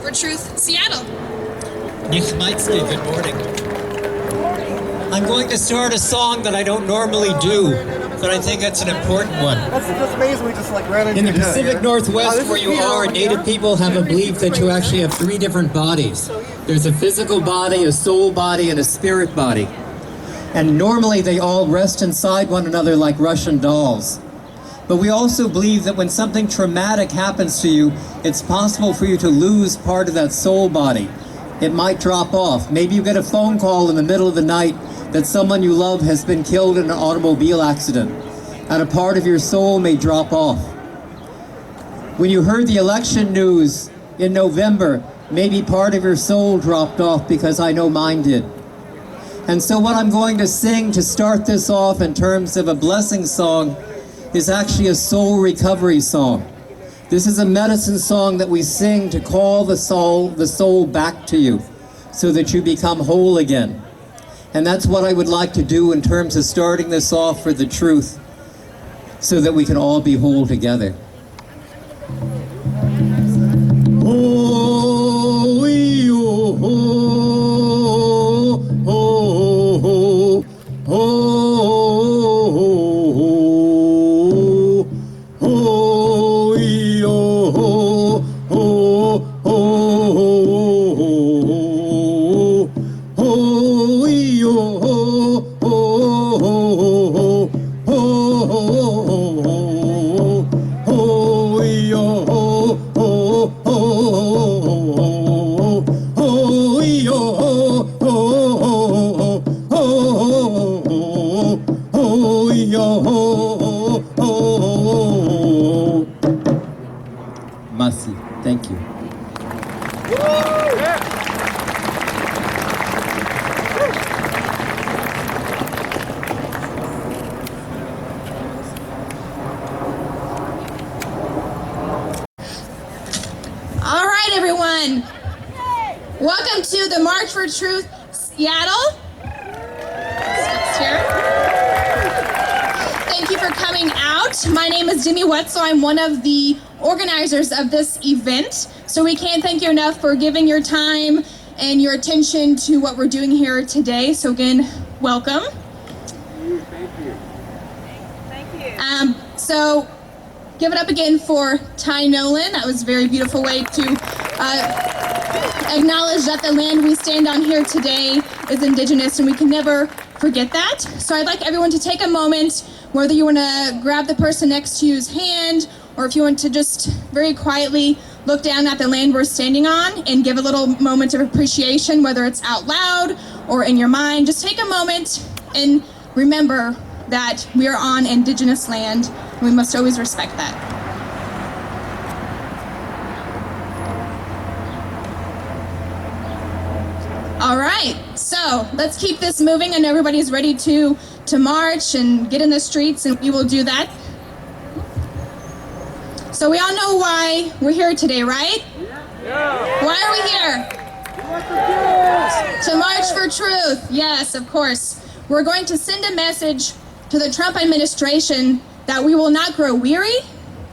for Truth, Seattle. Good morning. I'm going to start a song that I don't normally do, but I think it's an important one. That's amazing. We just ran into in the Pacific Northwest, where you are, Native people have a belief that you actually have three different bodies. There's a physical body, a soul body, and a spirit body. And normally they all rest inside one another like Russian dolls. But we also believe that when something traumatic happens to you, it's possible for you to lose part of that soul body. It might drop off. Maybe you get a phone call in the middle of the night that someone you love has been killed in an automobile accident, and a part of your soul may drop off. When you heard the election news in November, maybe part of your soul dropped off, because I know mine did. And so what I'm going to sing to start this off in terms of a blessing song is actually a soul recovery song. This is a medicine song that we sing to call the soul back to you so that you become whole again. And that's what I would like to do in terms of starting this off for the truth, so that we can all be whole together. Masi, thank you. All right, everyone. Welcome to the March for Truth, Seattle. Thank you for coming out. My name is Demi Wetzel. I'm one of the organizers of this event. So we can't thank you enough for giving your time and your attention to what we're doing here today. So again, welcome. Thank you. Thank you. So give it up again for Ty Nolan. That was a very beautiful way to acknowledge that the land we stand on here today is Indigenous, and we can never forget that. So I'd like everyone to take a moment, whether you want to grab the person next to you's hand, or if you want to just very quietly look down at the land we're standing on and give a little moment of appreciation, whether it's out loud or in your mind. Just take a moment and remember that we are on Indigenous land, and we must always respect that. All right, so let's keep this moving, and everybody's ready to march and get in the streets, and we will do that. So we all know why we're here today, right? Yeah. Why are we here? To march for truth. Yes, of course. We're going to send a message to the Trump administration that we will not grow weary,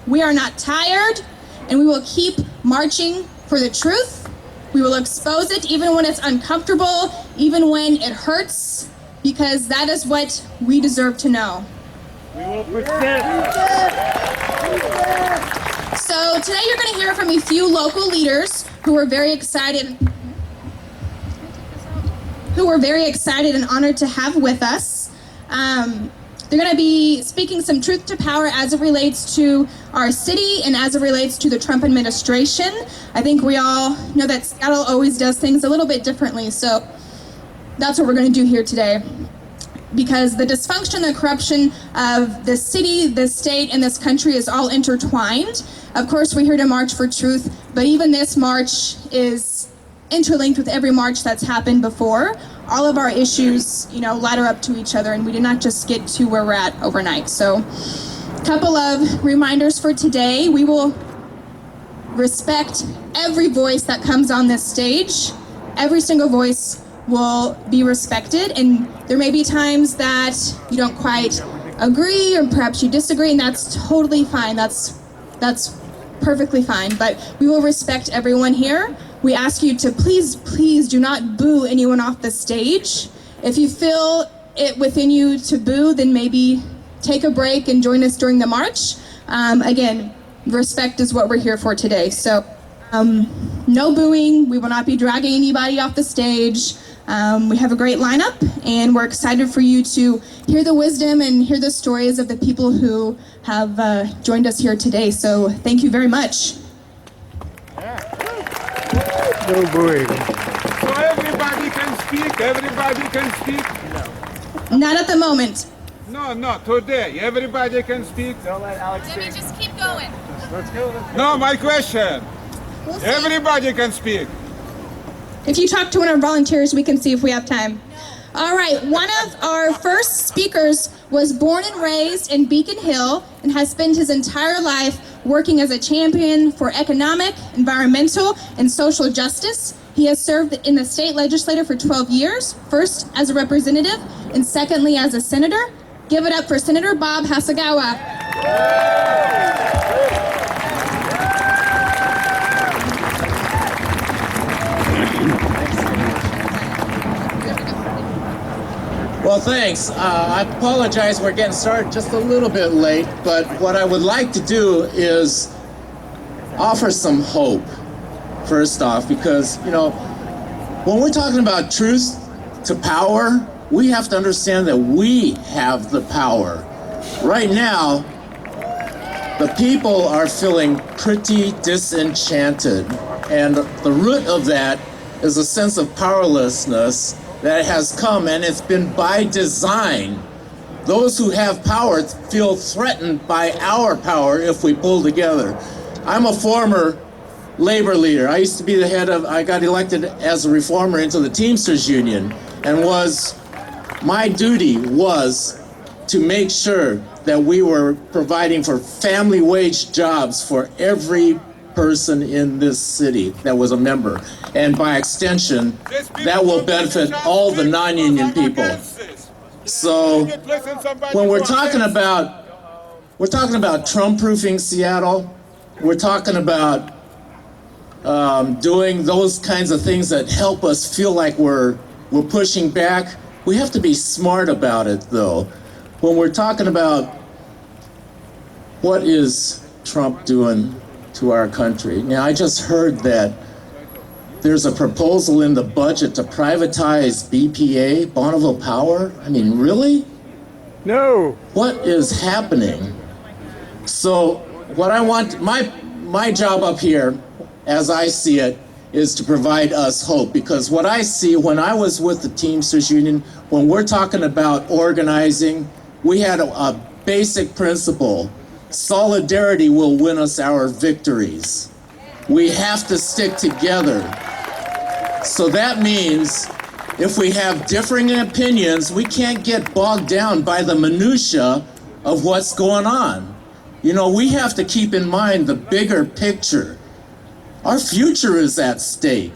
we are not tired, and we will keep marching for the truth. We will expose it even when it's uncomfortable, even when it hurts, because that is what we deserve to know. We will protect. So today you're going to hear from a few local leaders who were very excited and honored to have with us. They're going to be speaking some truth to power as it relates to our city and as it relates to the Trump administration. I think we all know that Seattle always does things a little bit differently, so that's what we're going to do here today. Because the dysfunction and the corruption of the city, the state, and this country is all intertwined. Of course, we're here to march for truth, but even this march is interlinked with every march that's happened before. All of our issues, ladder up to each other, and we did not just get to where we're at overnight. So, a couple of reminders for today. We will respect every voice that comes on this stage. Every single voice will be respected, and there may be times that you don't quite agree, or perhaps you disagree, and that's totally fine. That's perfectly fine, but we will respect everyone here. we ask you to please do not boo anyone off the stage. If you feel it within you to boo, then maybe take a break and join us during the march. Again, respect is what we're here for today. So no booing. We will not be dragging anybody off the stage. We have a great lineup, and we're excited for you to hear the wisdom and hear the stories of the people who have joined us here today. So thank you very much. No booing. So everybody can speak? Everybody can speak? Not at the moment. No, not today. Everybody can speak? Don't let Alex Let me speak. just keep going. Let's go. No, my question. We'll see. Everybody can speak. If you talk to one of our volunteers, we can see if we have time. All right, one of our first speakers was born and raised in Beacon Hill and has spent his entire life working as a champion for economic, environmental, and social justice. He has served in the state legislature for 12 years, first as a representative and secondly as a senator. Give it up for Senator Bob Hasegawa. Well, thanks. I apologize, we're getting started just a little bit late, but what I would like to do is offer some hope, first off, because, you know, when we're talking about truth to power, we have to understand that we have the power. Right now, the people are feeling pretty disenchanted, and the root of that is a sense of powerlessness that has come, and it's been by design. Those who have power feel threatened by our power if we pull together. I'm a former labor leader. I used to be the head of, I got elected as a reformer into the Teamsters Union, and my duty was to make sure that we were providing for family wage jobs for every person in this city that was a member. And by extension, that will benefit all the non-union people. So when we're talking about Trump-proofing Seattle, we're talking about doing those kinds of things that help us feel like we're pushing back. We have to be smart about it, though. When we're talking about what is Trump doing to our country. Now, I just heard that there's a proposal in the budget to privatize BPA, Bonneville Power. I mean, really? No. What is happening? So what I want, my job up here, as I see it, is to provide us hope. Because what I see when I was with the Teamsters Union, when we're talking about organizing, we had a basic principle. Solidarity will win us our victories. We have to stick together. So that means if we have differing opinions, we can't get bogged down by the minutia of what's going on. You know, we have to keep in mind the bigger picture. Our future is at stake.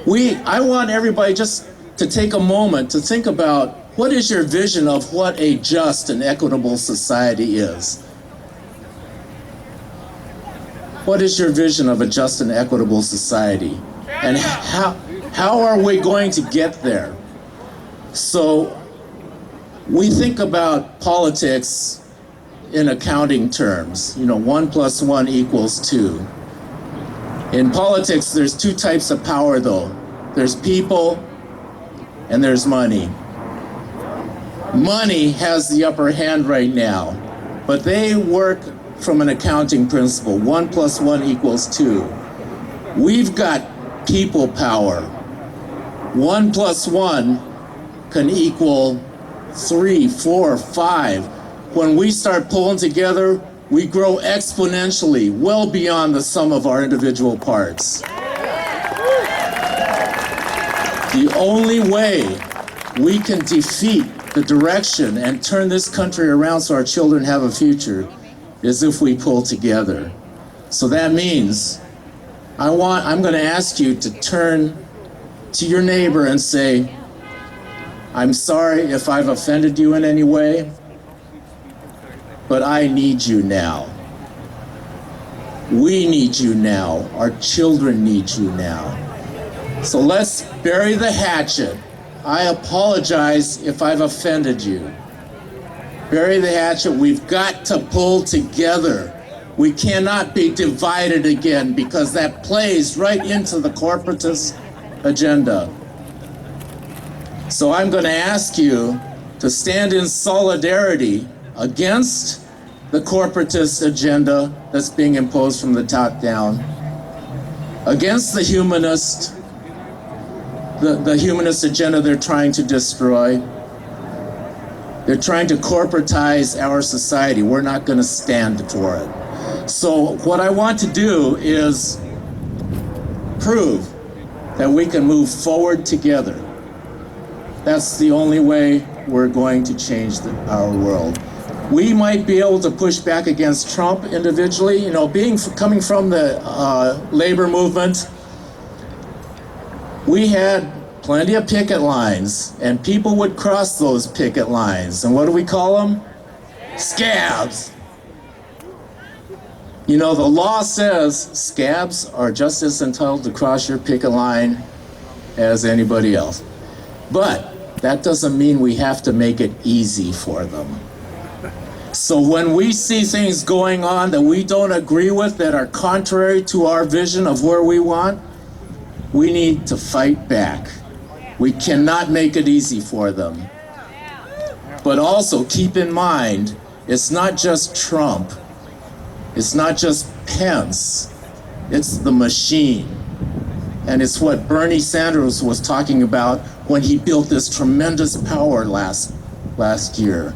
I want everybody just to take a moment to think about what is your vision of what a just and equitable society is? What is your vision of a just and equitable society? And how are we going to get there? So we think about politics in accounting terms. You know, 1 + 1 = 2. In politics, there's two types of power, though. There's people and there's money. Money has the upper hand right now, but they work from an accounting principle. 1 + 1 = 2. We've got people power. 1 + 1 can equal 3, 4, 5. When we start pulling together, we grow exponentially, well beyond the sum of our individual parts. The only way we can defeat the direction and turn this country around so our children have a future is if we pull together. So that means I'm going to ask you to turn to your neighbor and say, I'm sorry if I've offended you in any way, but I need you now. We need you now. Our children need you now. So let's bury the hatchet. I apologize if I've offended you. Bury the hatchet. We've got to pull together. We cannot be divided again because that plays right into the corporatist agenda. So I'm going to ask you to stand in solidarity against the corporatist agenda that's being imposed from the top down, against the humanist agenda they're trying to destroy. They're trying to corporatize our society. We're not going to stand for it. So what I want to do is prove that we can move forward together. That's the only way we're going to change our world. We might be able to push back against Trump individually. You know, coming from the labor movement, we had plenty of picket lines, and people would cross those picket lines. And what do we call them? Scabs. You know, the law says scabs are just as entitled to cross your picket line as anybody else. But that doesn't mean we have to make it easy for them. So when we see things going on that we don't agree with, that are contrary to our vision of where we want, we need to fight back. We cannot make it easy for them. But also keep in mind, it's not just Trump. It's not just Pence. It's the machine. And it's what Bernie Sanders was talking about when he built this tremendous power last year.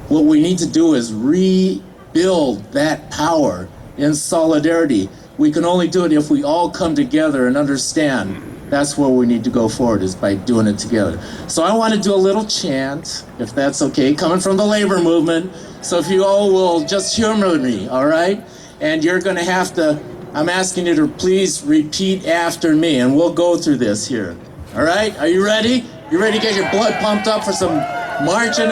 What we need to do is rebuild that power in solidarity. We can only do it if we all come together and understand that's where we need to go forward, is by doing it together. So I want to do a little chant, if that's okay, coming from the labor movement. So if you all will just humor me, all right? And you're going to have to, I'm asking you to please repeat after me, and we'll go through this here. All right? Are you ready? You ready to get your blood pumped up for some marching?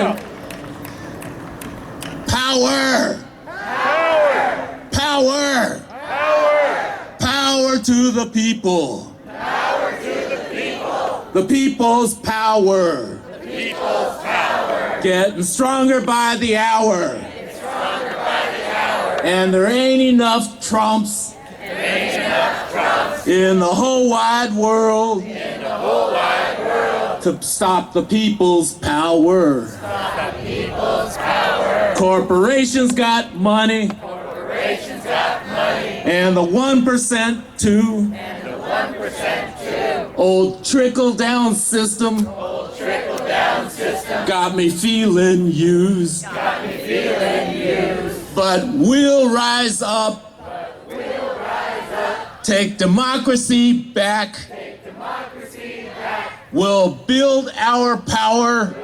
Power! Power! Power! Power! Power to the people! Power to the people! The people's power! The people's power! Getting stronger by the hour! Getting stronger by the hour! And there ain't enough Trumps! There ain't enough Trumps! In the whole wide world! In the whole wide world! To stop the people's power! Stop the people's power! Corporations got money. Corporations got money. And the 1% too. And the 1% too. Old trickle-down system. Old trickle-down system. Got me feeling used. Got me feeling used. But we'll rise up. But we'll rise up. Take democracy back. Take democracy back. We'll build our power.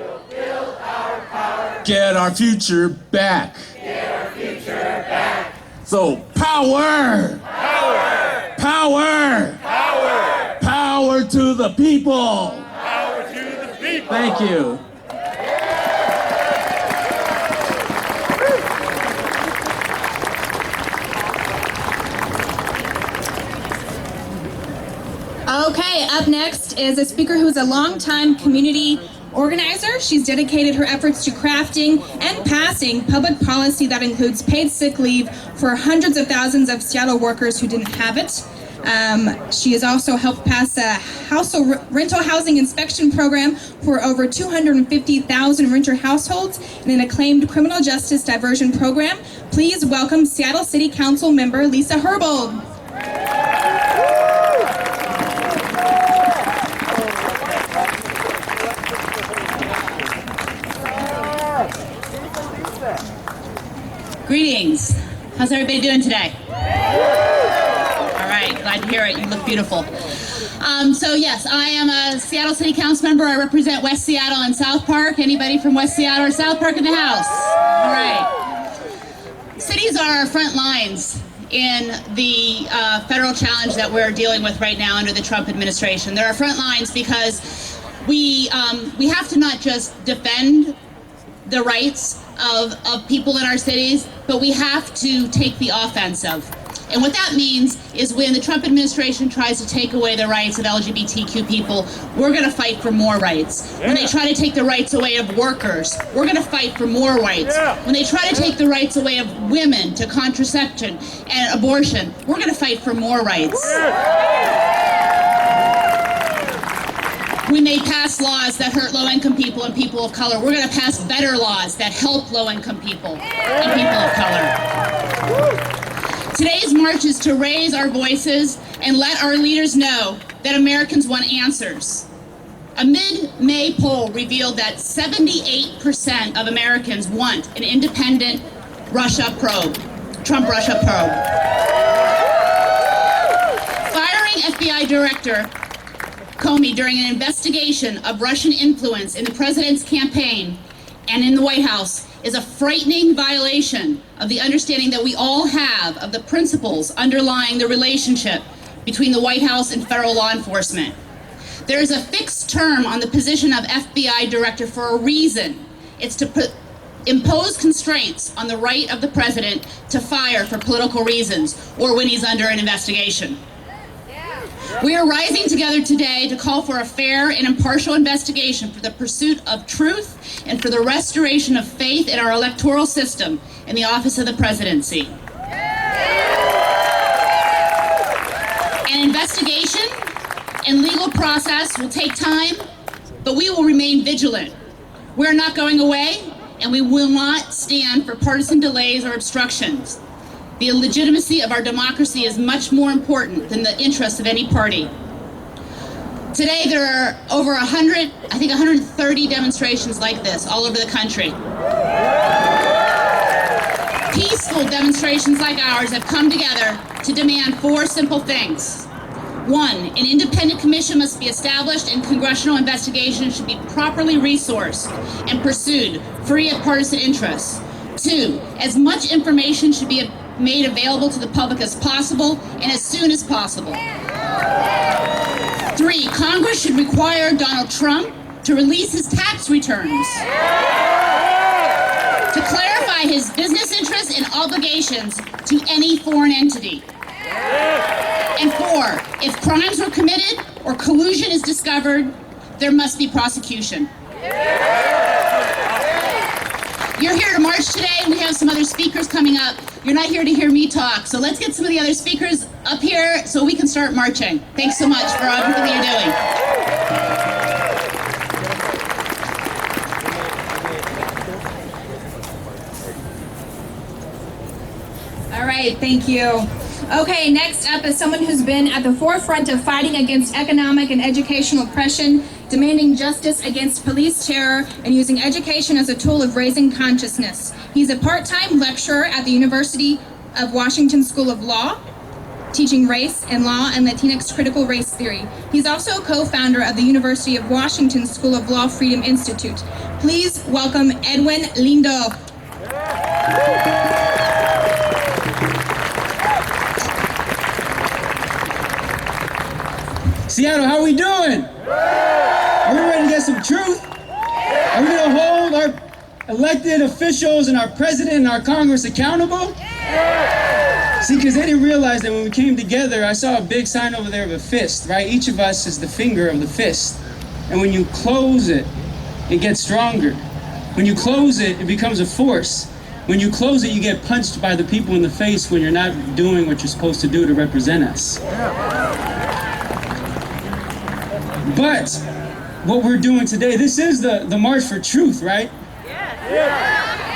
Get our future back. Get our future back. So power! Power! Power! Power! Power to the people! Power to the people! Thank you. Okay, up next is a speaker who's a longtime community organizer. She's dedicated her efforts to crafting and passing public policy that includes paid sick leave for hundreds of thousands of Seattle workers who didn't have it. She has also helped pass a rental housing inspection program for over 250,000 renter households and an acclaimed criminal justice diversion program. Please welcome Seattle City Council member Lisa Herbold. Greetings. How's everybody doing today? All right, glad to hear it. You look beautiful. So yes, I am a Seattle City Council member. I represent West Seattle and South Park. Anybody from West Seattle or South Park in the house? All right. Cities are our front lines in the federal challenge that we're dealing with right now under the Trump administration. They're our front lines because we have to not just defend the rights of people in our cities, but we have to take the offensive. And what that means is when the Trump administration tries to take away the rights of LGBTQ people, we're going to fight for more rights. When they try to take the rights away of workers, we're going to fight for more rights. When they try to take the rights away of women to contraception and abortion, we're going to fight for more rights. We may pass laws that hurt low-income people and people of color. We're going to pass better laws that help low-income people and people of color. Today's march is to raise our voices and let our leaders know that Americans want answers. A mid-May poll revealed that 78% of Americans want an independent Russia probe, Trump-Russia probe. Firing FBI Director Comey during an investigation of Russian influence in the president's campaign and in the White House is a frightening violation of the understanding that we all have of the principles underlying the relationship between the White House and federal law enforcement. There is a fixed term on the position of FBI director for a reason. It's to impose constraints on the right of the president to fire for political reasons or when he's under an investigation. We are rising together today to call for a fair and impartial investigation for the pursuit of truth and for the restoration of faith in our electoral system in the office of the presidency. An investigation and legal process will take time, but we will remain vigilant. We're not going away, and we will not stand for partisan delays or obstructions. The legitimacy of our democracy is much more important than the interests of any party. Today there are over 130 demonstrations like this all over the country. Peaceful demonstrations like ours have come together to demand 4 simple things. 1, an independent commission must be established and congressional investigations should be properly resourced and pursued, free of partisan interests. 2, as much information should be made available to the public as possible and as soon as possible. 3, Congress should require Donald Trump to release his tax returns, to clarify his business interests and obligations to any foreign entity. And 4, if crimes were committed or collusion is discovered, there must be prosecution. You're here to march today, and we have some other speakers coming up. You're not here to hear me talk, so let's get some of the other speakers up here so we can start marching. Thanks so much for everything you're doing. All right, thank you. Okay, next up is someone who's been at the forefront of fighting against economic and educational oppression, demanding justice against police terror, and using education as a tool of raising consciousness. He's a part-time lecturer at the University of Washington School of Law, teaching race and law and Latinx critical race theory. He's also a co-founder of the University of Washington School of Law Freedom Institute. Please welcome Edwin Lindo. Seattle, how we doing? Are we ready to get some truth? Are we going to hold our elected officials and our president and our Congress accountable? See, because they didn't realize that when we came together, I saw a big sign over there of a fist, right? Each of us is the finger of the fist. And when you close it, it gets stronger. When you close it, it becomes a force. When you close it, you get punched by the people in the face when you're not doing what you're supposed to do to represent us. But what we're doing today, this is the March for Truth, right?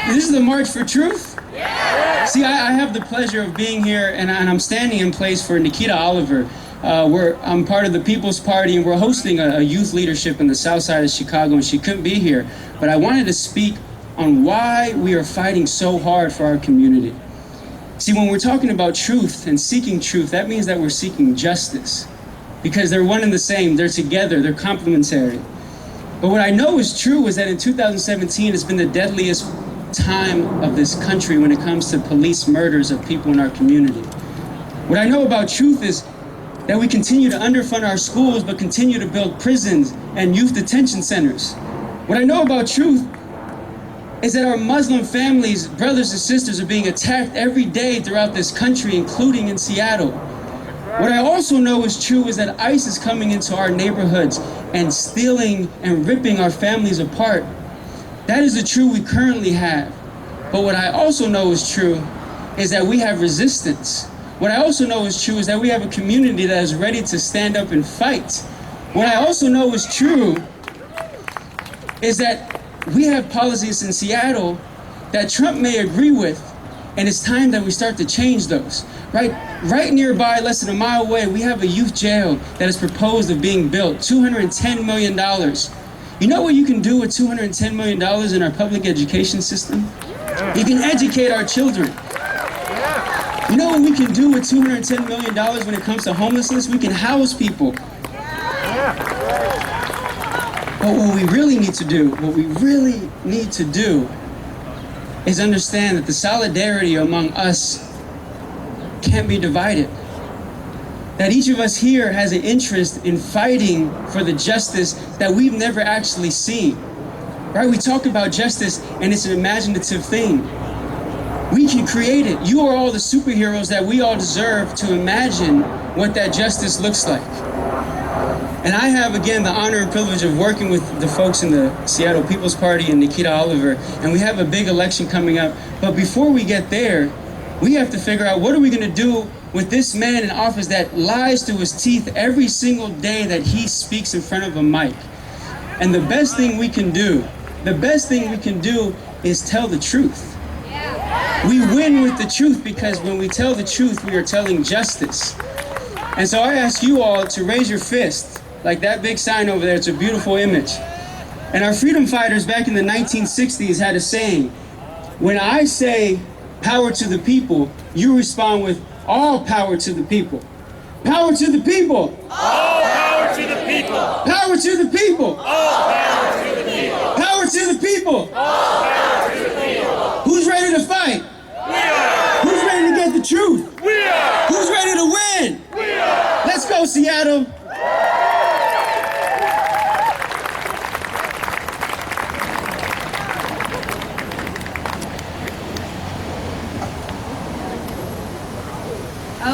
This is the March for Truth? See, I have the pleasure of being here, and I'm standing in place for Nikita Oliver. I'm part of the People's Party, and we're hosting a youth leadership in the south side of Chicago, and she couldn't be here. But I wanted to speak on why we are fighting so hard for our community. See, when we're talking about truth and seeking truth, that means that we're seeking justice. Because they're one and the same, they're together, they're complementary. But what I know is true is that in 2017 has been the deadliest time of this country when it comes to police murders of people in our community. What I know about truth is that we continue to underfund our schools but continue to build prisons and youth detention centers. What I know about truth is that our Muslim families, brothers and sisters, are being attacked every day throughout this country, including in Seattle. What I also know is true is that ICE is coming into our neighborhoods and stealing and ripping our families apart. That is the truth we currently have. But what I also know is true is that we have resistance. What I also know is true is that we have a community that is ready to stand up and fight. What I also know is true is that we have policies in Seattle that Trump may agree with, and it's time that we start to change those. Right nearby, less than a mile away, we have a youth jail that is proposed of being built, $210 million. You know what you can do with $210 million in our public education system? You can educate our children. You know what we can do with $210 million when it comes to homelessness? We can house people. But what we really need to do is understand that the solidarity among us can't be divided. That each of us here has an interest in fighting for the justice that we've never actually seen. Right? We talk about justice and it's an imaginative thing. We can create it. You are all the superheroes that we all deserve to imagine what that justice looks like. And I have, again, the honor and privilege of working with the folks in the Seattle People's Party and Nikita Oliver, and we have a big election coming up. But before we get there, we have to figure out what are we going to do with this man in office that lies through his teeth every single day that he speaks in front of a mic. And the best thing we can do is tell the truth. We win with the truth because when we tell the truth, we are telling justice. And so I ask you all to raise your fist, like that big sign over there. It's a beautiful image. And our freedom fighters back in the 1960s had a saying, when I say power to the people, you respond with all power to the people. Power to the people. All power to the people. Power to the people. All power to the people. Power to the people. All power to the people. Who's ready to fight? We are. Who's ready to get the truth? We are. Who's ready to win? We are. Let's go, Seattle.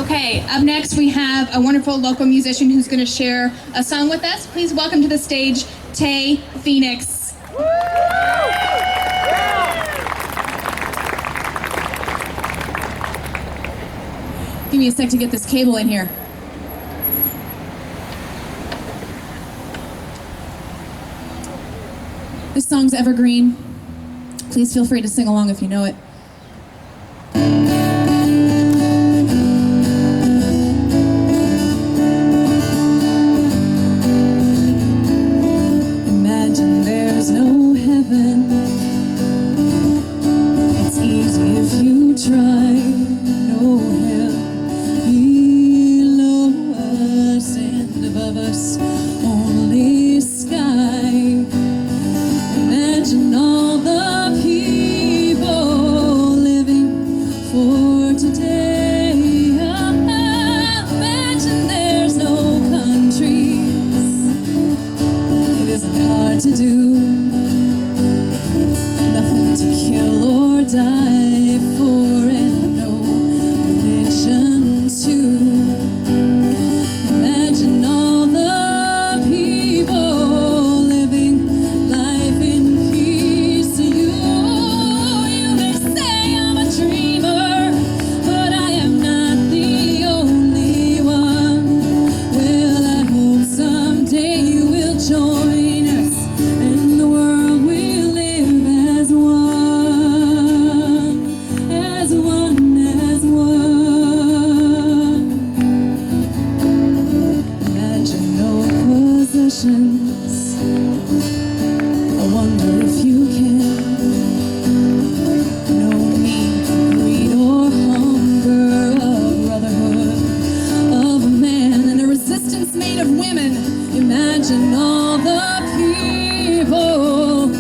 Okay, up next we have a wonderful local musician who's going to share a song with us. Please welcome to the stage, Tay Phoenix. Give me a sec to get this cable in here. This song's evergreen. Please feel free to sing along if you know it. Imagine there's no heaven. It's easy if you try. No hell below us and above us, only sky. Imagine all the people living for today. Imagine there's no countries. It isn't hard to do. Nothing to kill or die for, and no religion too. Imagine all the people living life in peace. You may say I'm a dreamer, but I am not the only one. Well, I hope someday you will join us, and the world will live as one, as one, as one. Imagine no possessions. I wonder if you can. No need for greed or hunger, a brotherhood of a man, and a resistance made of women. Imagine all the people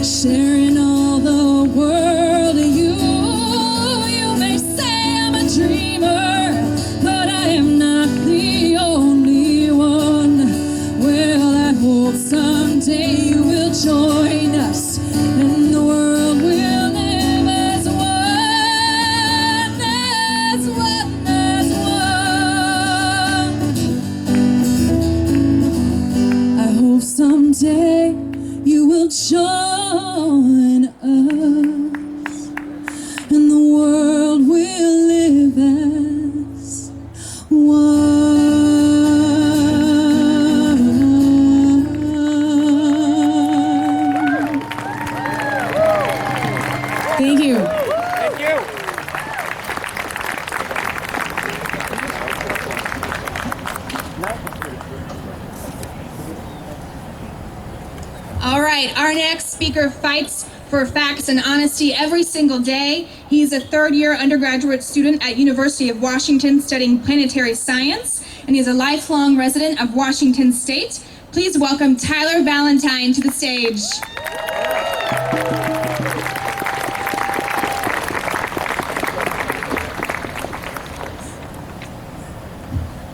sharing all the world. You may say I'm a dreamer, but I am not the only one. Well, I hope join us, and the world will live as one. Thank you. Thank you. All right, our next speaker fights for facts and honesty every single day. He's a third-year undergraduate student at University of Washington studying planetary science, and he's a lifelong resident of Washington State. Please welcome Tyler Valentine to the stage.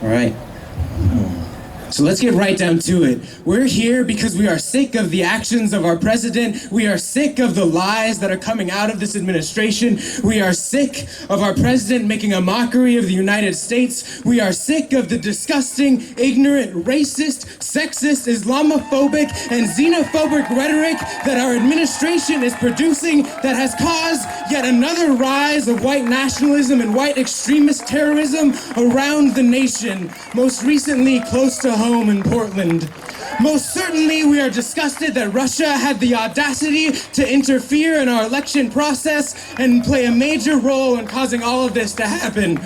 All right. So let's get right down to it. We're here because we are sick of the actions of our president. We are sick of the lies that are coming out of this administration. We are sick of our president making a mockery of the United States. We are sick of the disgusting, ignorant, racist, sexist, Islamophobic, and xenophobic rhetoric that our administration is producing that has caused yet another rise of white nationalism and white extremist terrorism around the nation, most recently close to home in Portland. Most certainly, we are disgusted that Russia had the audacity to interfere in our election process and play a major role in causing all of this to happen.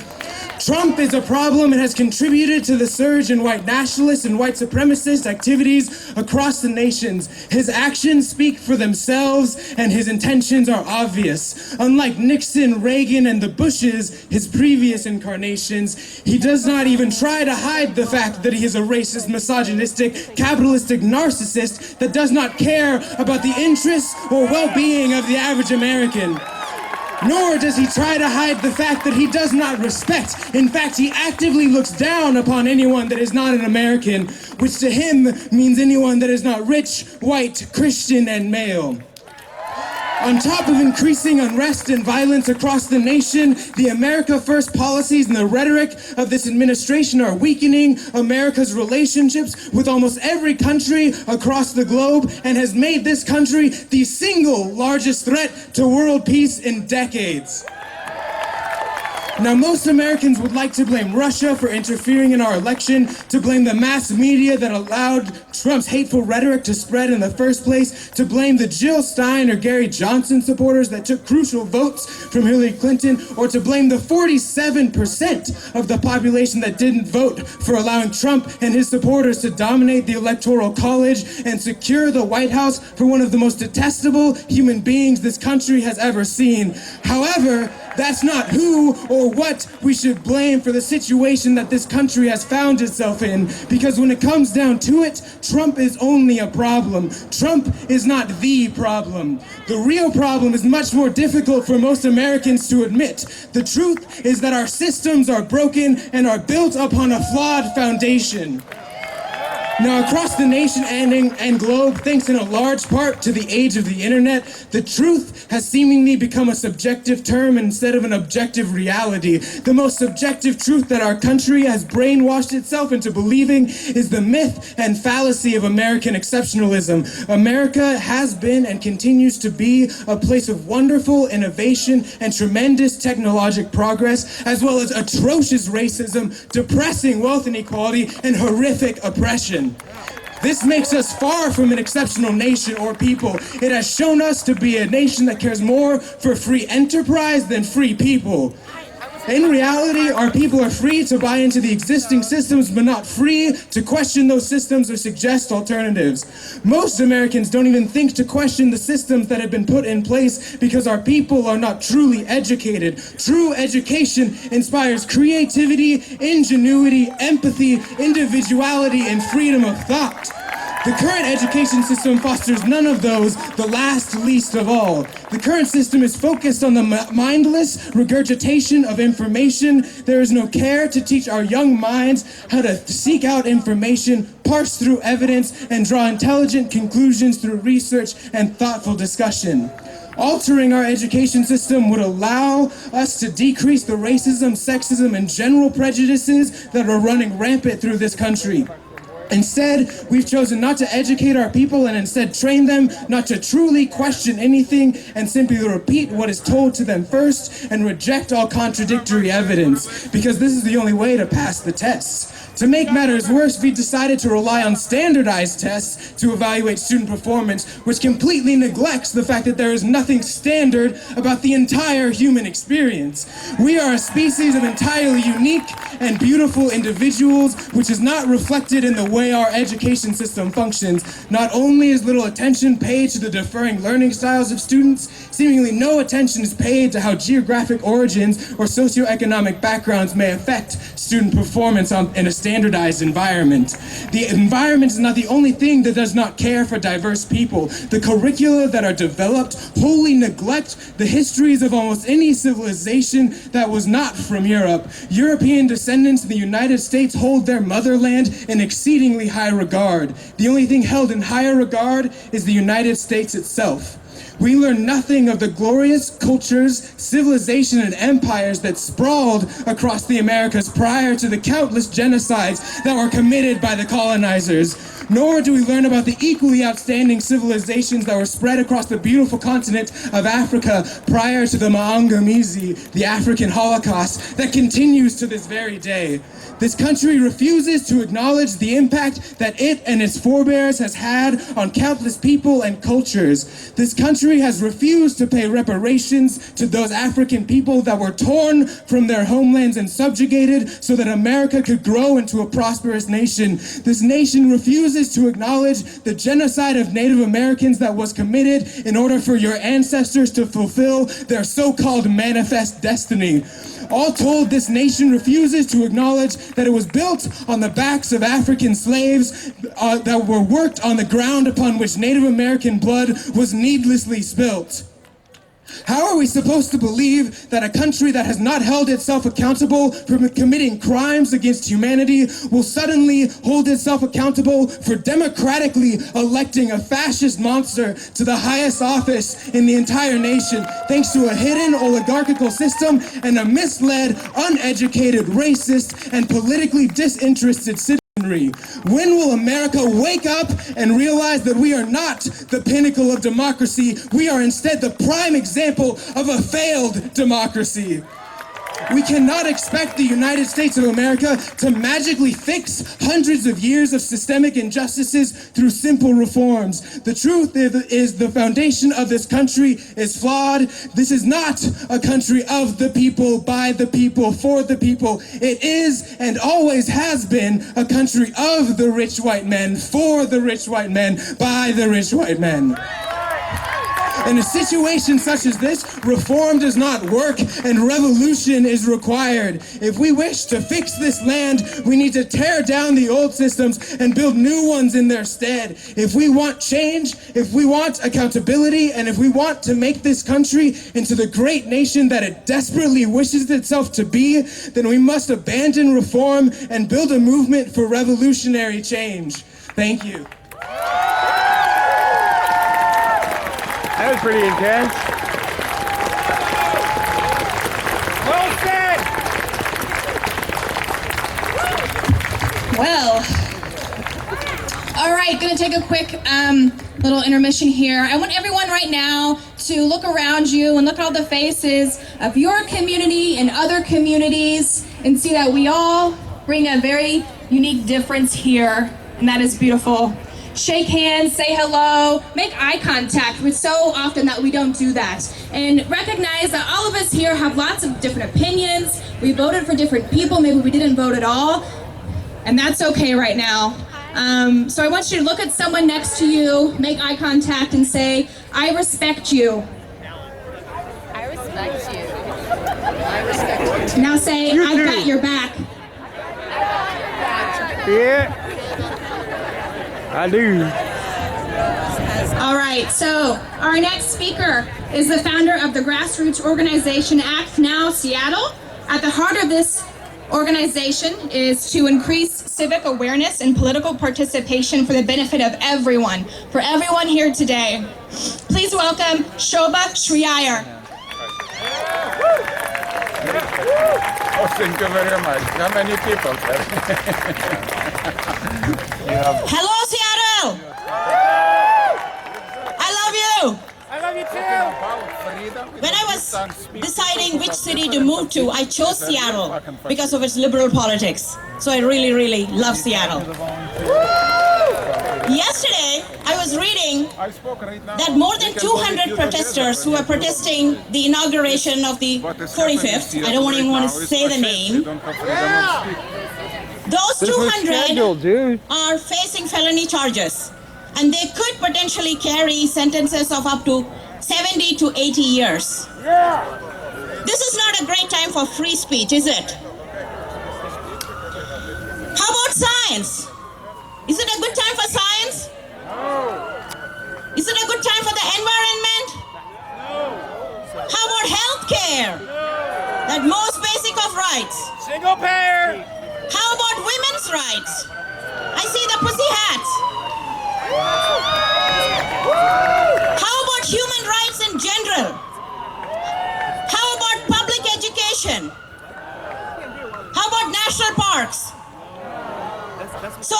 Trump is a problem and has contributed to the surge in white nationalist and white supremacist activities across the nations. His actions speak for themselves and his intentions are obvious. Unlike Nixon, Reagan, and the Bushes, his previous incarnations, he does not even try to hide the fact that he is a racist, misogynistic, capitalistic narcissist that does not care about the interests or well-being of the average American. Nor does he try to hide the fact that he does not respect. In fact, he actively looks down upon anyone that is not an American, which to him means anyone that is not rich, white, Christian, and male. On top of increasing unrest and violence across the nation, the America First policies and the rhetoric of this administration are weakening America's relationships with almost every country across the globe and has made this country the single largest threat to world peace in decades. Now, most Americans would like to blame Russia for interfering in our election, to blame the mass media that allowed Trump's hateful rhetoric to spread in the first place, to blame the Jill Stein or Gary Johnson supporters that took crucial votes from Hillary Clinton, or to blame the 47% of the population that didn't vote for allowing Trump and his supporters to dominate the Electoral College and secure the White House for one of the most detestable human beings this country has ever seen. However, that's not who or what we should blame for the situation that this country has found itself in, because when it comes down to it, Trump is only a problem. Trump is not the problem. The real problem is much more difficult for most Americans to admit. The truth is that our systems are broken and are built upon a flawed foundation. Now, across the nation and globe, thanks in a large part to the age of the internet, the truth has seemingly become a subjective term instead of an objective reality. The most subjective truth that our country has brainwashed itself into believing is the myth and fallacy of American exceptionalism. America has been and continues to be a place of wonderful innovation and tremendous technological progress, as well as atrocious racism, depressing wealth inequality, and horrific oppression. This makes us far from an exceptional nation or people. It has shown us to be a nation that cares more for free enterprise than free people. In reality, our people are free to buy into the existing systems, but not free to question those systems or suggest alternatives. Most Americans don't even think to question the systems that have been put in place because our people are not truly educated. True education inspires creativity, ingenuity, empathy, individuality, and freedom of thought. The current education system fosters none of those, the last least of all. The current system is focused on the mindless regurgitation of information. There is no care to teach our young minds how to seek out information, parse through evidence, and draw intelligent conclusions through research and thoughtful discussion. Altering our education system would allow us to decrease the racism, sexism, and general prejudices that are running rampant through this country. Instead, we've chosen not to educate our people and instead train them not to truly question anything and simply repeat what is told to them first and reject all contradictory evidence, because this is the only way to pass the tests. To make matters worse, we decided to rely on standardized tests to evaluate student performance, which completely neglects the fact that there is nothing standard about the entire human experience. We are a species of entirely unique and beautiful individuals, which is not reflected in the way our education system functions. Not only is little attention paid to the differing learning styles of students, seemingly no attention is paid to how geographic origins or socioeconomic backgrounds may affect student performance in a standardized environment. The environment is not the only thing that does not care for diverse people. The curricula that are developed wholly neglect the histories of almost any civilization that was not from Europe. European descendants in the United States hold their motherland in exceedingly high regard. The only thing held in higher regard is the United States itself. We learn nothing of the glorious cultures, civilization, and empires that sprawled across the Americas prior to the countless genocides that were committed by the colonizers. Nor do we learn about the equally outstanding civilizations that were spread across the beautiful continent of Africa prior to the Maangamizi, the African Holocaust, that continues to this very day. This country refuses to acknowledge the impact that it and its forebears has had on countless people and cultures. This country has refused to pay reparations to those African people that were torn from their homelands and subjugated so that America could grow into a prosperous nation. This nation refuses to acknowledge the genocide of Native Americans that was committed in order for your ancestors to fulfill their so-called manifest destiny. All told, this nation refuses to acknowledge that it was built on the backs of African slaves that were worked on the ground upon which Native American blood was needlessly spilt. How are we supposed to believe that a country that has not held itself accountable for committing crimes against humanity will suddenly hold itself accountable for democratically electing a fascist monster to the highest office in the entire nation, thanks to a hidden oligarchical system and a misled, uneducated, racist, and politically disinterested citizenry? When will America wake up and realize that we are not the pinnacle of democracy? We are instead the prime example of a failed democracy. We cannot expect the United States of America to magically fix hundreds of years of systemic injustices through simple reforms. The truth is the foundation of this country is flawed. This is not a country of the people, by the people, for the people. It is and always has been a country of the rich white men, for the rich white men, by the rich white men. In a situation such as this, reform does not work and revolution is required. If we wish to fix this land, we need to tear down the old systems and build new ones in their stead. If we want change, if we want accountability, and if we want to make this country into the great nation that it desperately wishes itself to be, then we must abandon reform and build a movement for revolutionary change. Thank you. That was pretty intense. Well said! Well, all right, gonna take a quick little intermission here. I want everyone right now to look around you and look at all the faces of your community and other communities and see that we all bring a very unique difference here, and that is beautiful. Shake hands, say hello, make eye contact. It's so often that we don't do that. And recognize that all of us here have lots of different opinions. We voted for different people, maybe we didn't vote at all. And that's okay right now. So I want you to look at someone next to you, make eye contact and say, I respect you. I respect you. I respect you. Now say, I've got your back. Yeah, I do. All right, so our next speaker is the founder of the grassroots organization Act Now Seattle. At the heart of this organization is to increase civic awareness and political participation for the benefit of everyone, for everyone here today. Please welcome Shobha Shriyar. Oh, thank you very much. How many people? Hello, Seattle! I love you! I love you too. When I was deciding which city to move to, I chose Seattle because of its liberal politics. So I really, really love Seattle. Yesterday, I was reading that more than 200 protesters who were protesting the inauguration of the 45th, I don't even want to say the name, those 200 are facing felony charges. And they could potentially carry sentences of up to 70 to 80 years. This is not a great time for free speech, is it? How about science? Is it a good time for science? No. Is it a good time for the environment? No. How about healthcare? That most basic of rights. Single payer. How about women's rights? I see the pussy hats. How about human rights in general? How about public education? How about national parks? So,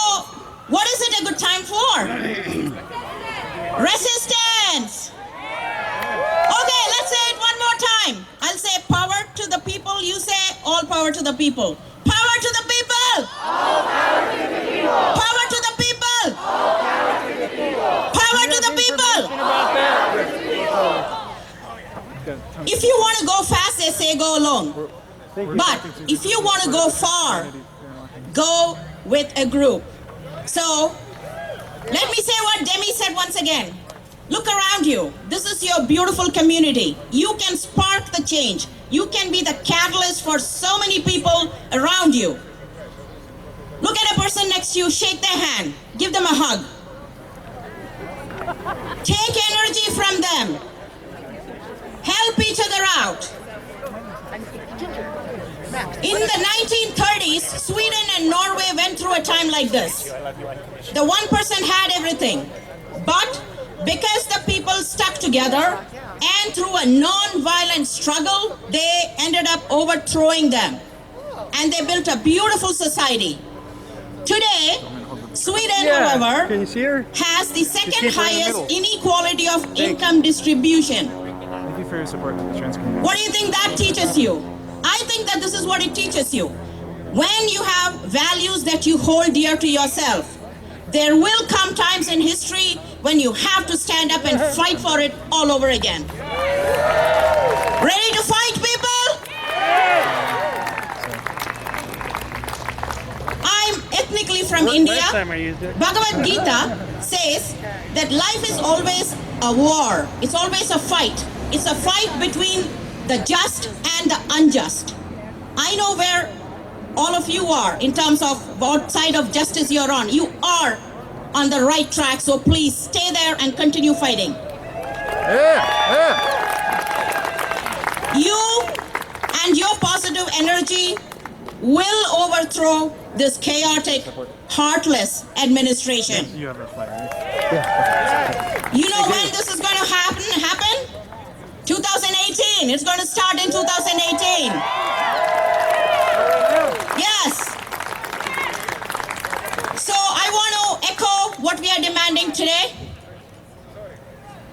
what is it a good time for? Resistance! Okay, let's say it one more time. I'll say power to the people, you say all power to the people. Power to the people! All power to the people. Power to the people! All power to the people. Power to the people! If you want to go fast, they say go alone. But if you want to go far, go with a group. So, let me say what Demi said once again. Look around you. This is your beautiful community. You can spark the change. You can be the catalyst for so many people around you. Look at a person next to you, shake their hand, give them a hug. Take energy from them. Help each other out. In the 1930s, Sweden and Norway went through a time like this. The one person had everything, but because the people stuck together and through a non-violent struggle, they ended up overthrowing them. And they built a beautiful society. Today, Sweden, however, has the second highest inequality of income distribution. Thank you for your support for the trans community. What do you think that teaches you? I think that this is what it teaches you. When you have values that you hold dear to yourself, there will come times in history when you have to stand up and fight for it all over again. Ready to fight, people? I'm ethnically from India. Bhagavad Gita says that life is always a war. It's always a fight. It's a fight between the just and the unjust. I know where all of you are in terms of what side of justice you're on. You are on the right track, so please stay there and continue fighting. You and your positive energy will overthrow this chaotic, heartless administration. You have a flyer. You know when this is going to happen? 2018. It's going to start in 2018. Yes. So I want to echo what we are demanding today.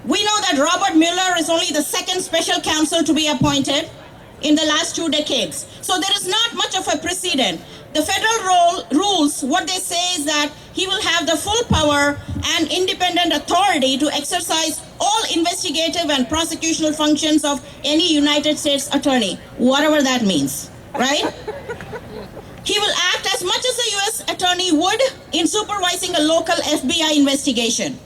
We know that Robert Mueller is only the second special counsel to be appointed in the last 2 decades. So there is not much of a precedent. The federal rules, what they say is that he will have the full power and independent authority to exercise all investigative and prosecutional functions of any United States attorney, whatever that means, right? He will act as much as a U.S. attorney would in supervising a local FBI investigation.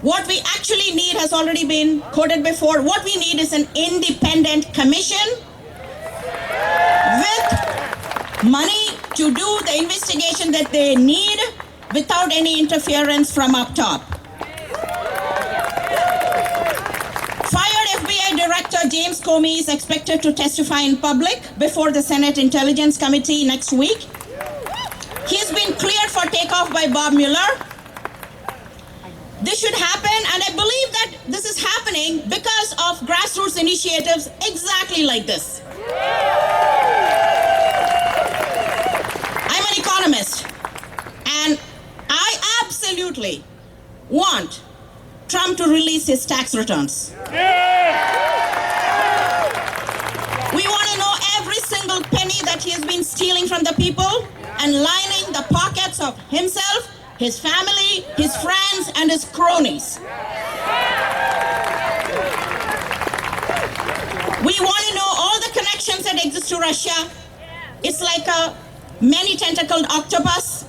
What we actually need has already been quoted before. What we need is an independent commission with money to do the investigation that they need without any interference from up top. Fired FBI Director James Comey is expected to testify in public before the Senate Intelligence Committee next week. He's been cleared for takeoff by Bob Mueller. This should happen, and I believe that this is happening because of grassroots initiatives exactly like this. I'm an economist, And I absolutely want Trump to release his tax returns. We want to know every single penny that he has been stealing from the people and lining the pockets of himself, his family, his friends, and his cronies. We want to know all the connections that exist to Russia. It's like a many tentacled octopus.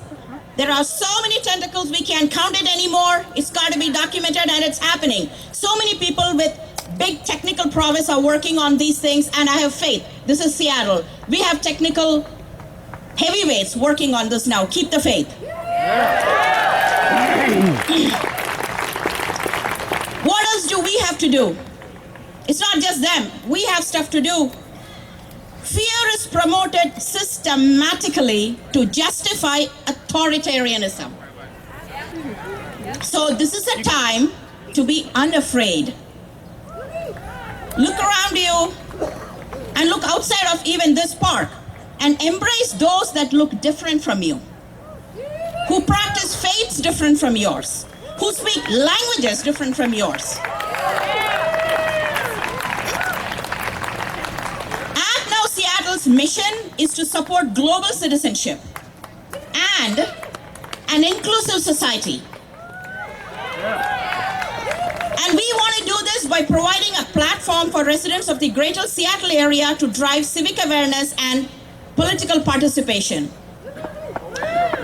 There are so many tentacles we can't count it anymore. It's got to be documented, and it's happening. So many people with big technical prowess are working on these things, and I have faith. This is Seattle. We have technical heavyweights working on this now. Keep the faith. What else do we have to do? It's not just them. We have stuff to do. Fear is promoted systematically to justify authoritarianism. So this is a time to be unafraid. Look around you and look outside of even this park and embrace those that look different from you, who practice faiths different from yours, who speak languages different from yours. Seattle's mission is to support global citizenship and an inclusive society. And we want to do this by providing a platform for residents of the greater Seattle area to drive civic awareness and political participation.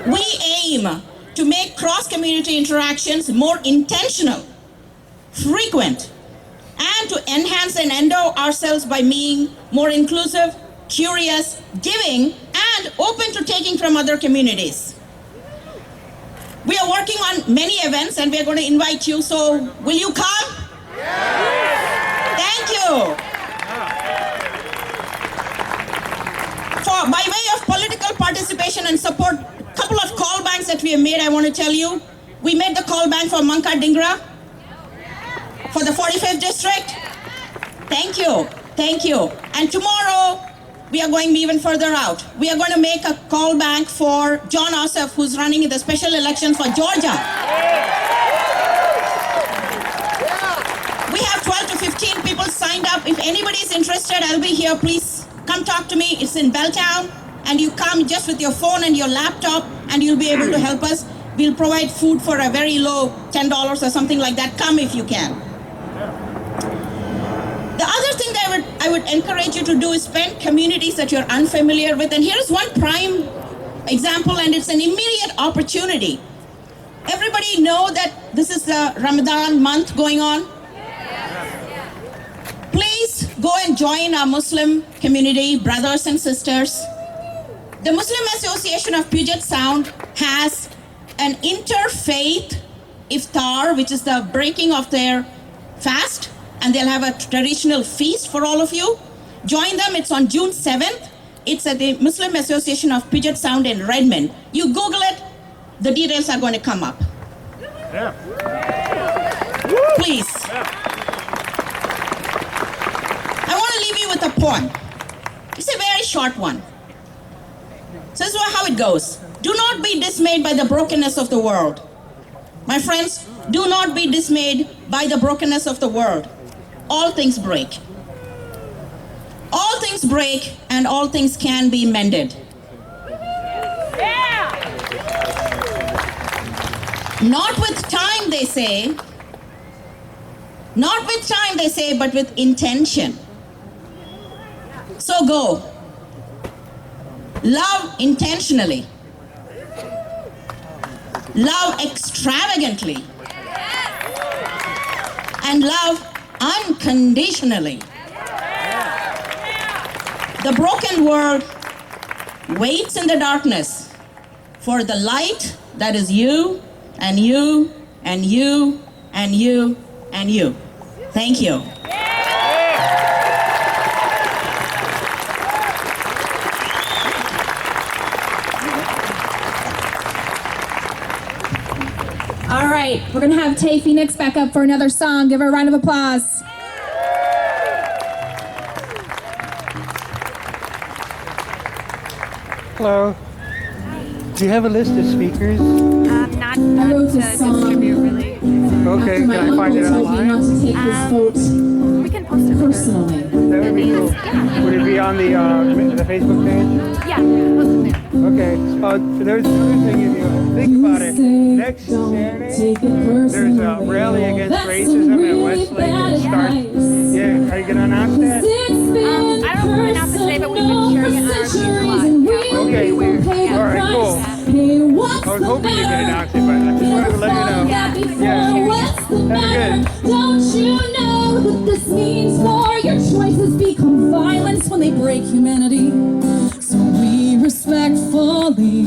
We aim to make cross-community interactions more intentional, frequent, and to enhance and endow ourselves by being more inclusive, curious, giving, and open to taking from other communities. We are working on many events, and we are going to invite you, so will you come? Yes. Thank you. By way of political participation and support, a couple of call banks that we have made, I want to tell you. We made the call bank for Manka Dingra, for the 45th district. Thank you. Thank you. And tomorrow, we are going even further out. We are going to make a call bank for John Ossoff, who's running in the special election for Georgia. We have 12 to 15 people signed up. If anybody is interested, I'll be here. Please come talk to me. It's in Belltown. And you come just with your phone and your laptop, and you'll be able to help us. We'll provide food for a very low $10 or something like that. Come if you can. The other thing that I would encourage you to do is spend communities that you're unfamiliar with. And here's one prime example, and it's an immediate opportunity. Everybody know that this is the Ramadan month going on? Please go and join our Muslim community, brothers and sisters. The Muslim Association of Puget Sound has an interfaith iftar, which is the breaking of their fast, and they'll have a traditional feast for all of you. Join them. It's on June 7th. It's at the Muslim Association of Puget Sound in Redmond. You Google it, the details are going to come up. Yeah. Please. I want to leave you with a poem. It's a very short one. So this is how it goes. Do not be dismayed by the brokenness of the world. My friends, do not be dismayed by the brokenness of the world. All things break. All things break, and all things can be mended. Yeah. Not with time, they say. Not with time, they say, but with intention. So go. Love intentionally. Love extravagantly. And love unconditionally. The broken world waits in the darkness for the light that is you and you and you and you and you. Thank you. All right, we're gonna have Tay Phoenix back up for another song. Give her a round of applause. Hello. Do you have a list of speakers? Not to distribute, really. Okay, can I find it online? Not to take this vote We can post it personally. That would be cool. Would it be on the Facebook page? Yeah, post it there. Okay. There's another thing if you think about it. Next Saturday, there's a rally against racism in Westlake. It starts. Yeah, are you gonna announce that? I don't know if we're going to announce it today, but we've been sharing it on our Facebook Live. Okay. All right. Cool. I was hoping you could announce it, but I just wanted to let you know. Yeah. That'd be good. Don't you know that this means war? Your choices become violence when they break humanity. So we respectfully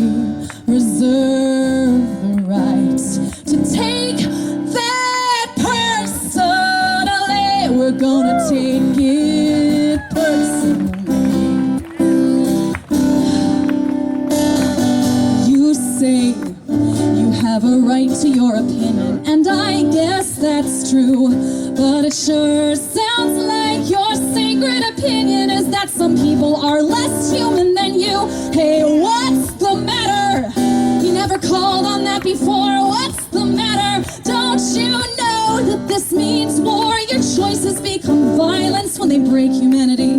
reserve the right to take that personally. We're gonna take it personally. You say you have a right to your opinion, and I guess that's true, but it sure sounds like your sacred opinion is that some people are less human than you. Hey, what's the matter? You never called on that before. What's the matter? Don't you know that this means war? Your choices become violence when they break humanity.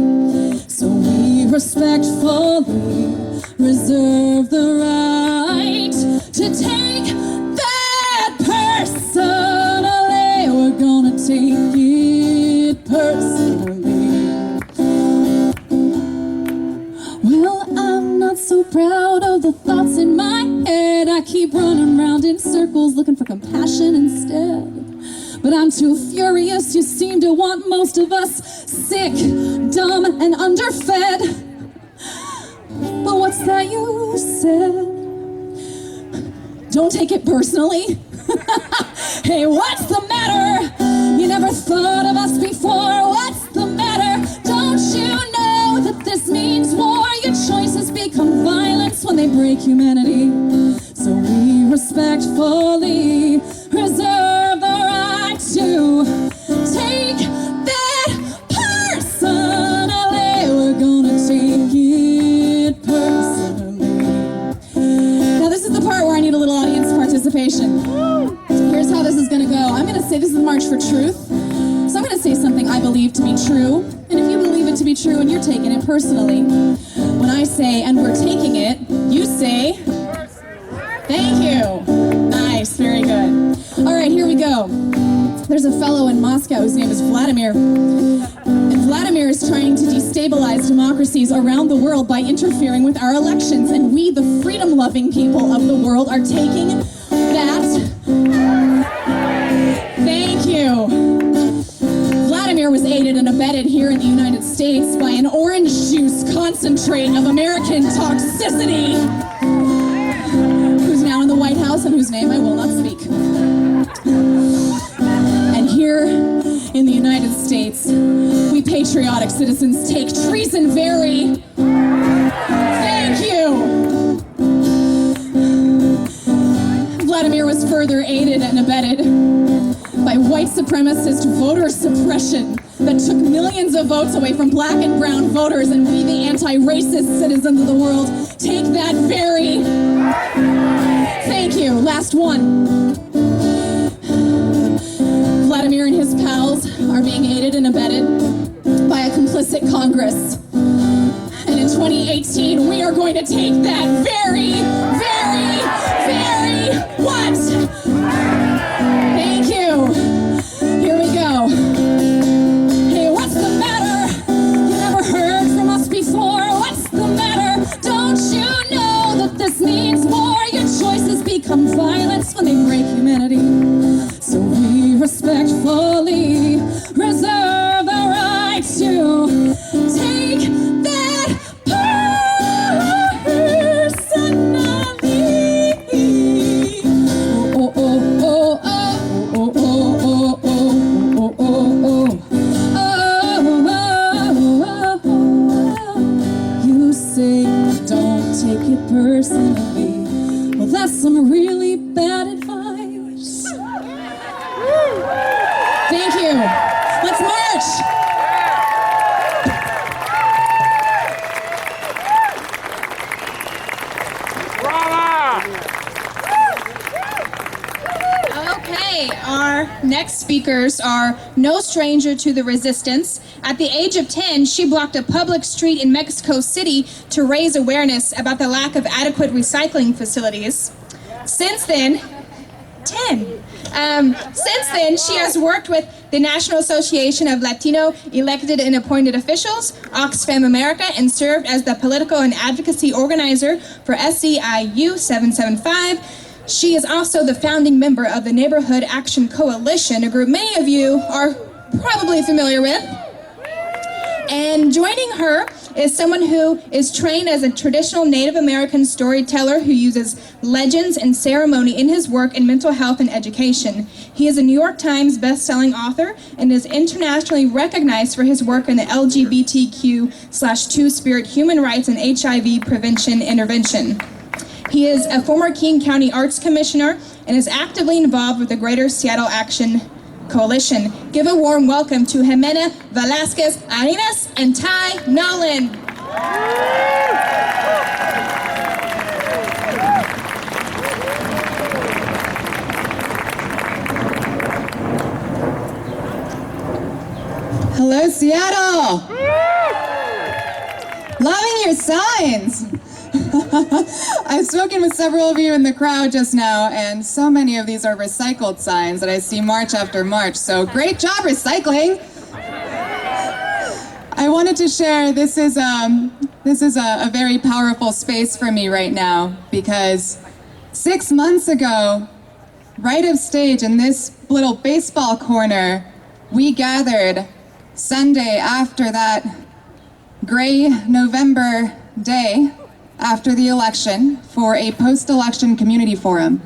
So we respectfully reserve the right to take that personally. We're gonna take it personally. Well, I'm not so proud of the thoughts in my head. I keep running around in circles looking for compassion instead. But I'm too furious, you seem to want most of us sick, dumb, and underfed. But what's that you said? Don't take it personally. Hey, what's the matter? You never thought of us before. What's the matter? Don't you know that this means war? Your choices become violence when they break humanity. So we respectfully reserve the right to take that personally. We're gonna take it personally. Now this is the part where I need a little audience participation. Here's how this is gonna go. I'm gonna say this is the March for Truth. So I'm gonna say something I believe to be true. And if you believe it to be true and you're taking it personally, when I say, and we're taking it, you say, thank you. Nice, very good. All right, here we go. There's a fellow in Moscow whose name is Vladimir. And Vladimir is trying to destabilize democracies around the world by interfering with our elections. And we, the freedom-loving people of the world, are taking that. Thank you. Vladimir was aided and abetted here in the United States by an orange juice concentrate of American toxicity, who's now in the White House and whose name I will not speak. And here in the United States, we patriotic citizens take treason very. Thank you. Vladimir was further aided and abetted by white supremacist voter suppression that took millions of votes away from black and brown voters, and we, the anti-racist citizens of the world, take that very. Thank you. Last one. Vladimir and his pals are being aided and abetted by a complicit Congress. And in 2018, we are going to take that very what? Thank you. Here we go. Hey, what's the matter? You never heard from us before. What's the matter? Don't you know that this means war? Your choices become violence when they break humanity. So we respectfully reserve the right to take that personally. Oh, oh, oh, oh, oh, oh, oh, oh, oh, oh, oh, oh. You say don't take it personally. Well, that's some really bad advice. Our next speakers are no stranger to the resistance. At the age of 10, she blocked a public street in Mexico City to raise awareness about the lack of adequate recycling facilities. Since then, 10. Since then, she has worked with the National Association of Latino Elected and Appointed Officials, Oxfam America, and served as the political and advocacy organizer for SEIU 775. She is also the founding member of the Neighborhood Action Coalition, a group many of you are probably familiar with. And joining her is someone who is trained as a traditional Native American storyteller who uses legends and ceremony in his work in mental health and education. He is a New York Times best-selling author and is internationally recognized for his work in the LGBTQ/Two-Spirit human rights and HIV prevention intervention. He is a former King County Arts Commissioner and is actively involved with the Greater Seattle Action Coalition. Give a warm welcome to Jimena Velasquez Arenas and Ty Nolan. Hello, Seattle. Loving your signs. I've spoken with several of you in the crowd just now, and so many of these are recycled signs that I see march after march, so great job recycling! I wanted to share this is a very powerful space for me right now, because 6 months ago, right of stage in this little baseball corner, we gathered Sunday after that gray November day after the election for a post-election community forum.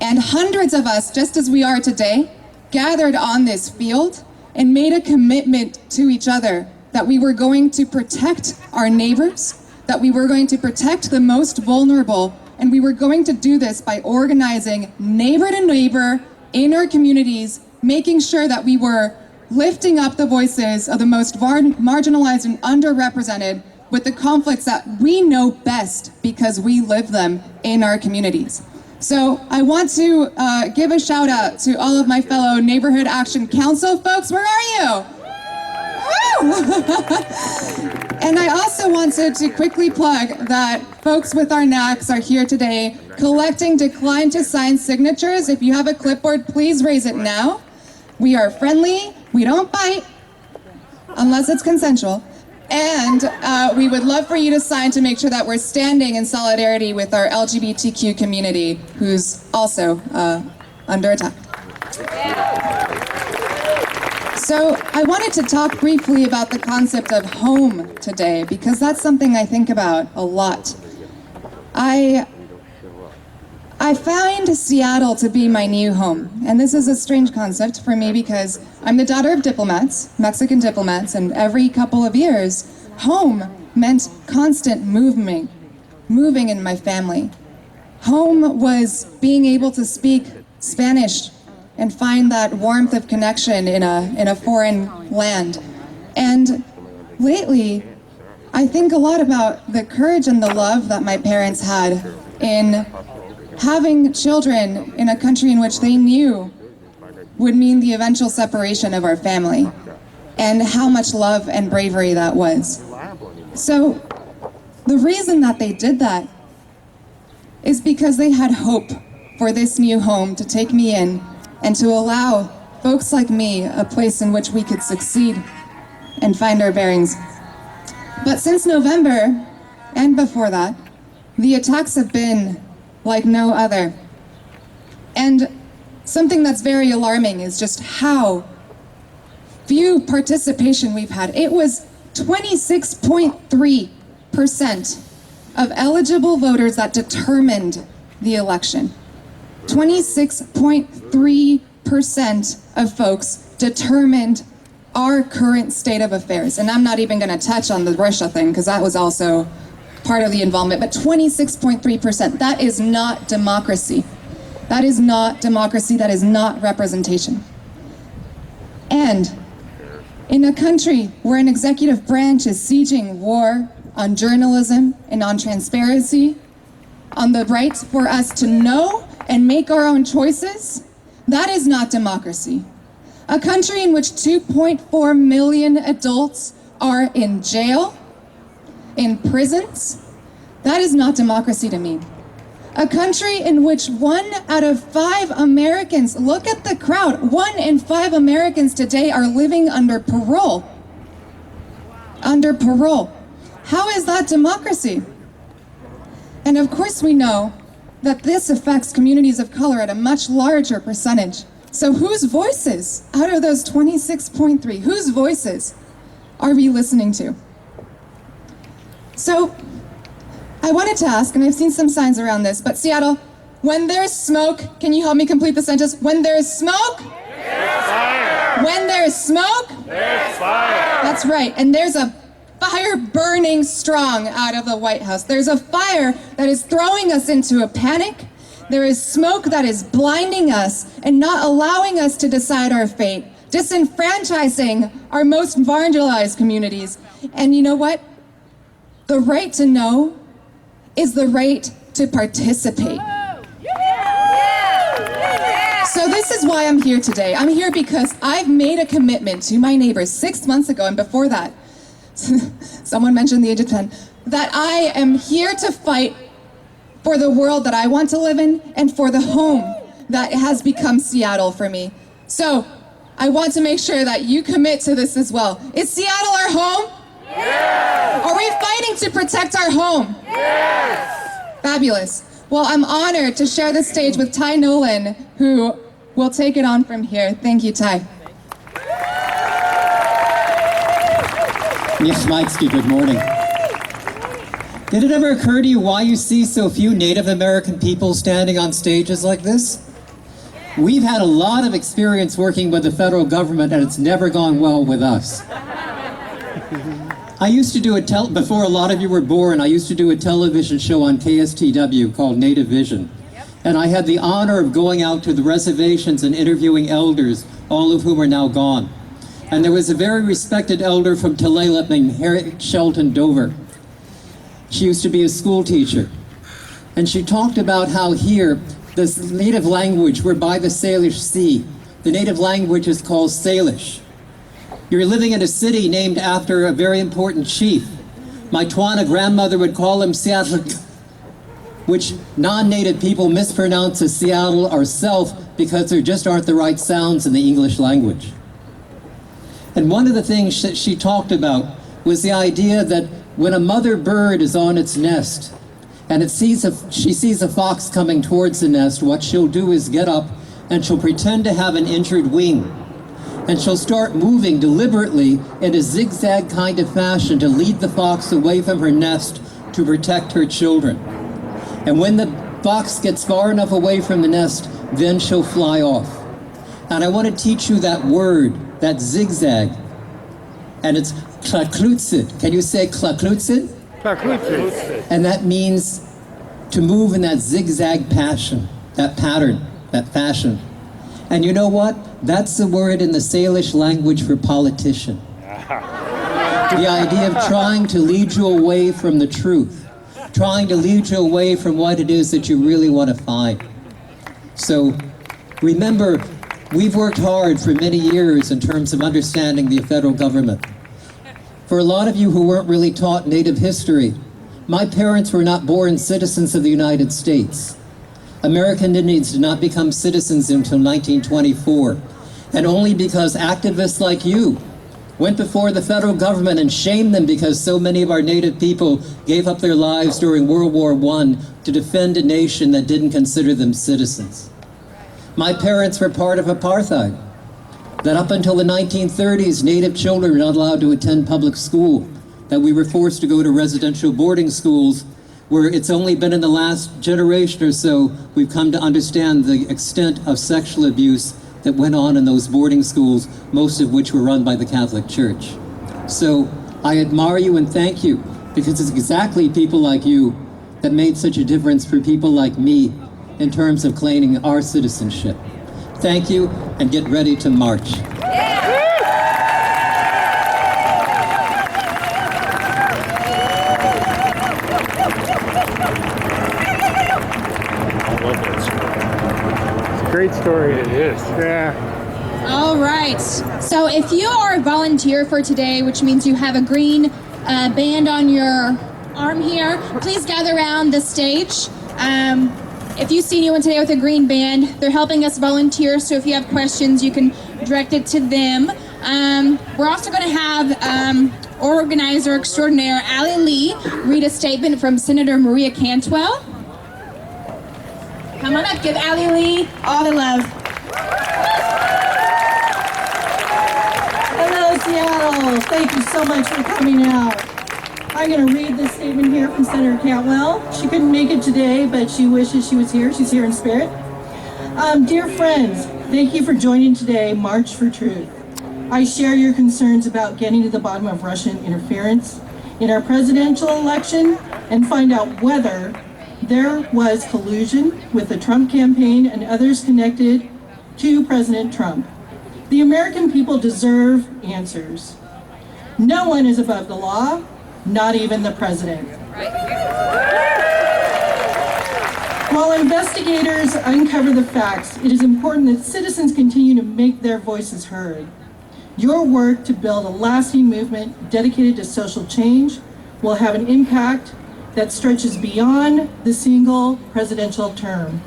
And hundreds of us, just as we are today, gathered on this field and made a commitment to each other that we were going to protect our neighbors, that we were going to protect the most vulnerable, and we were going to do this by organizing neighbor to neighbor in our communities, making sure that we were lifting up the voices of the most marginalized and underrepresented with the conflicts that we know best because we live them in our communities. So I want to give a shout out to all of my fellow Neighborhood Action Council folks. Where are you? Woo! And I also wanted to quickly plug that folks with our NACs are here today collecting decline to sign signatures. If you have a clipboard, please raise it now. We are friendly, we don't bite, unless it's consensual. And we would love for you to sign to make sure that we're standing in solidarity with our LGBTQ community, who's also under attack. So I wanted to talk briefly about the concept of home today, because that's something I think about a lot. I find Seattle to be my new home, and this is a strange concept for me because I'm the daughter of diplomats, Mexican diplomats, and every couple of years, home meant constant moving in my family. Home was being able to speak Spanish and find that warmth of connection in a foreign land. And lately, I think a lot about the courage and the love that my parents had in having children in a country in which they knew would mean the eventual separation of our family, and how much love and bravery that was. So the reason that they did that is because they had hope for this new home to take me in and to allow folks like me a place in which we could succeed and find our bearings. But since November, and before that, the attacks have been like no other. And something that's very alarming is just how few participation we've had. It was 26.3% of eligible voters that determined the election. 26.3% of folks determined our current state of affairs. And I'm not even gonna touch on the Russia thing, because that was also part of the involvement, but 26.3%, that is not democracy. That is not democracy, that is not representation. And in a country where an executive branch is sieging war on journalism and on transparency, on the right for us to know and make our own choices, That is not democracy. A country in which 2.4 million adults are in jail, in prisons, that is not democracy to me. A country in which 1 out of 5 Americans, look at the crowd, 1 in 5 Americans today are living under parole. Under parole. How is that democracy? And of course we know that this affects communities of color at a much larger percentage. So whose voices, out of those 26.3, whose voices are we listening to? So I wanted to ask, and I've seen some signs around this, but Seattle, when there's smoke, can you help me complete the sentence? When there's smoke? There's fire. When there's smoke? There's fire. That's right, and there's a fire burning strong out of the White House. There's a fire that is throwing us into a panic. There is smoke that is blinding us and not allowing us to decide our fate, disenfranchising our most marginalized communities. And you know what? The right to know is the right to participate. So this is why I'm here today. I'm here because I've made a commitment to my neighbors 6 months ago, and before that, someone mentioned the age of 10, that I am here to fight for the world that I want to live in and for the home that has become Seattle for me. So I want to make sure that you commit to this as well. Is Seattle our home? Yes! Are we fighting to protect our home? Yes! Fabulous. Well, I'm honored to share the stage with Ty Nolan, who will take it on from here. Thank you, Ty. Yes, Mikesky, good morning. Did it ever occur to you why you see so few Native American people standing on stages like this? We've had a lot of experience working with the federal government, and it's never gone well with us. I used to do before a lot of you were born, I used to do a television show on KSTW called Native Vision. And I had the honor of going out to the reservations and interviewing elders, all of whom are now gone. And there was a very respected elder from Tulalip named Harriet Shelton Dover. She used to be a school teacher. And she talked about how here, this native language, we're by the Salish Sea. The native language is called Salish. You're living in a city named after a very important chief. My Twana grandmother would call him Seattle, which non-native people mispronounce as Seattle or Self because there just aren't the right sounds in the English language. And one of the things that she talked about was the idea that when a mother bird is on its nest and she sees a fox coming towards the nest, what she'll do is get up and she'll pretend to have an injured wing. And she'll start moving deliberately in a zigzag kind of fashion to lead the fox away from her nest to protect her children. And when the fox gets far enough away from the nest, then she'll fly off. And I want to teach you that word, that zigzag. And it's klaklutsid. Can you say klaklutsid? Klaklutsid. And that means to move in that zigzag passion, that pattern, that fashion. And you know what? That's the word in the Salish language for politician. The idea of trying to lead you away from the truth, trying to lead you away from what it is that you really want to find. So remember, we've worked hard for many years in terms of understanding the federal government. For a lot of you who weren't really taught Native history, my parents were not born citizens of the United States. American Indians did not become citizens until 1924, and only because activists like you went before the federal government and shamed them because so many of our Native people gave up their lives during World War I to defend a nation that didn't consider them citizens. My parents were part of apartheid, that up until the 1930s, Native children were not allowed to attend public school, that we were forced to go to residential boarding schools, where it's only been in the last generation or so we've come to understand the extent of sexual abuse that went on in those boarding schools, most of which were run by the Catholic Church. So I admire you and thank you, because it's exactly people like you that made such a difference for people like me in terms of claiming our citizenship. Thank you, and get ready to march. great story. It is. Yeah. All right. So if you are a volunteer for today, which means you have a green band on your arm here, please gather around the stage. If you see anyone today with a green band, they're helping us volunteer, so if you have questions, you can direct it to them. We're also going to have organizer extraordinaire Allie Lee read a statement from Senator Maria Cantwell. Come on up, give Allie Lee all the love. Hello, Seattle. Thank you so much for coming out. I'm going to read this statement here from Senator Cantwell. She couldn't make it today, but she wishes she was here. She's here in spirit. Dear friends, thank you for joining today March for Truth. I share your concerns about getting to the bottom of Russian interference in our presidential election and find out whether there was collusion with the Trump campaign and others connected to President Trump. The American people deserve answers. No one is above the law, not even the president. While investigators uncover the facts, it is important that citizens continue to make their voices heard. Your work to build a lasting movement dedicated to social change will have an impact that stretches beyond the single presidential term.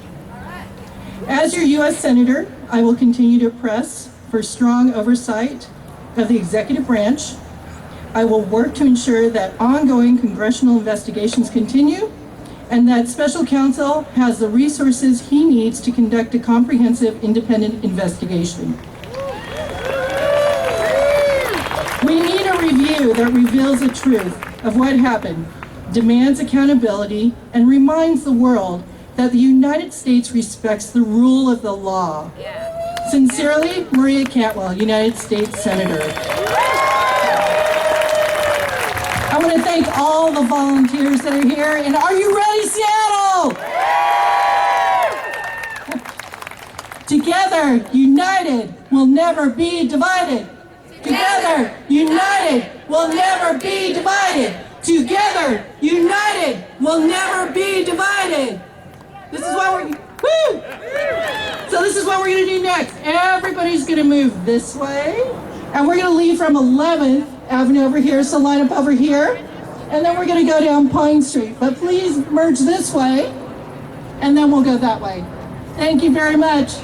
As your U.S. Senator, I will continue to press for strong oversight of the executive branch. I will work to ensure that ongoing congressional investigations continue and that special counsel has the resources he needs to conduct a comprehensive independent investigation. We need a review that reveals the truth of what happened, demands accountability, and reminds the world that the United States respects the rule of the law. Sincerely, Maria Cantwell, United States Senator. I want to thank all the volunteers that are here, and are you ready, Seattle? Together, united, we'll never be divided. Together, united, we'll never be divided. Together, united, we'll never be divided. This is what we're, woo! So this is what we're gonna do next. Everybody's gonna move this way, and we're gonna leave from 11th Avenue over here, so line up over here, and then we're gonna go down Pine Street. But please merge this way, and then we'll go that way. Thank you very much.